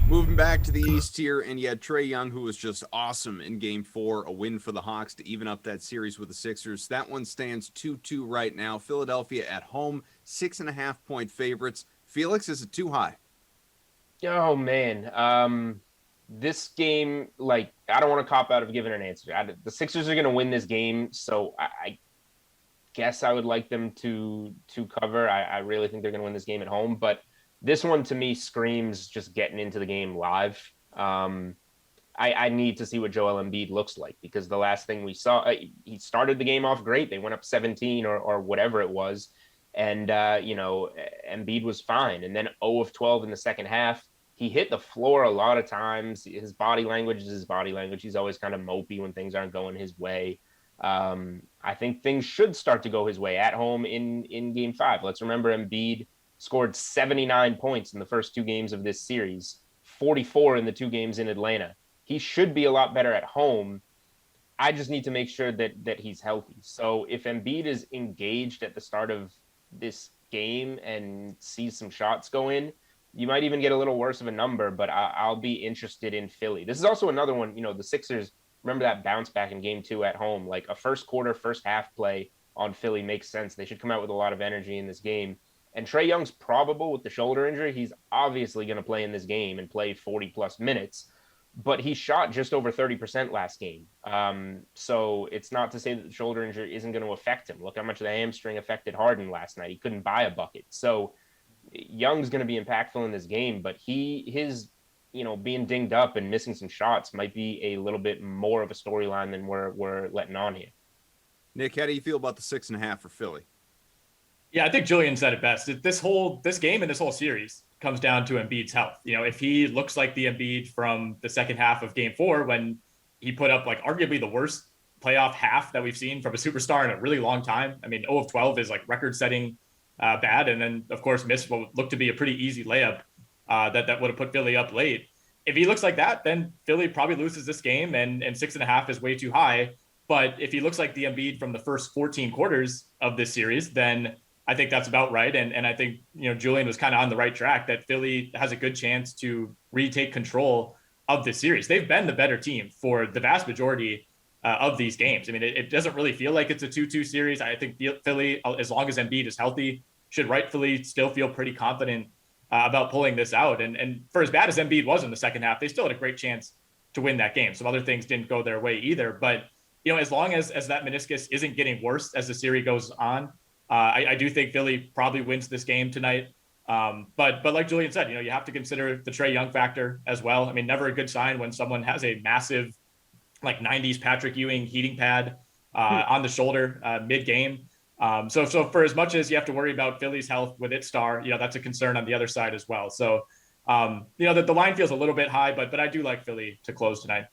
Moving back to the East here, and you had Trae Young, who was just awesome in Game 4, a win for the Hawks to even up that series with the Sixers. That one stands 2-2 right now. Philadelphia at home, 6.5-point favorites. Felix, is it too high? Oh man, this game, like, I don't want to cop out of giving an answer. The Sixers are going to win this game, so I guess I would like them to cover. I really think they're going to win this game at home, but this one to me screams just getting into the game live. I need to see what Joel Embiid looks like, because the last thing we saw, he started the game off great. They went up 17 or whatever it was, and Embiid was fine, and then 0 of 12 in the second half. He hit the floor a lot of times. His body language is his body language. He's always kind of mopey when things aren't going his way. I think things should start to go his way at home in Game 5. Let's remember Embiid scored 79 points in the first two games of this series, 44 in the two games in Atlanta. He should be a lot better at home. I just need to make sure that he's healthy. So if Embiid is engaged at the start of this game and sees some shots go in, you might even get a little worse of a number, but I'll be interested in Philly. This is also another one, the Sixers, remember that bounce back in Game 2 at home, like a first quarter, first half play on Philly makes sense. They should come out with a lot of energy in this game. And Trae Young's probable with the shoulder injury. He's obviously going to play in this game and play 40 plus minutes, but he shot just over 30% last game. So it's not to say that the shoulder injury isn't going to affect him. Look how much the hamstring affected Harden last night. He couldn't buy a bucket. So Young's going to be impactful in this game, but his being dinged up and missing some shots might be a little bit more of a storyline than we're letting on here. Nick, how do you feel about the 6.5 for Philly? Yeah, I think Julian said it best. This game and this whole series comes down to Embiid's health. If he looks like the Embiid from the second half of Game 4, when he put up like arguably the worst playoff half that we've seen from a superstar in a really long time. I mean, 0 of 12 is like record-setting bad, and then of course missed what looked to be a pretty easy layup that would have put Philly up late. If he looks like that, then Philly probably loses this game, and 6.5 is way too high. But if he looks like the Embiid from the first 14 quarters of this series, then I think that's about right. And I think, Julian was kind of on the right track, that Philly has a good chance to retake control of this series. They've been the better team for the vast majority of these games. I mean, it doesn't really feel like it's a 2-2 series. I think Philly, as long as Embiid is healthy, should rightfully still feel pretty confident about pulling this out. And for as bad as Embiid was in the second half, they still had a great chance to win that game. Some other things didn't go their way either. But, as long as that meniscus isn't getting worse as the series goes on, I do think Philly probably wins this game tonight. But like Julian said, you have to consider the Trae Young factor as well. I mean, never a good sign when someone has a massive, like 90s Patrick Ewing heating pad on the shoulder mid-game. So for as much as you have to worry about Philly's health with its star, that's a concern on the other side as well. So, the line feels a little bit high, but I do like Philly to close tonight.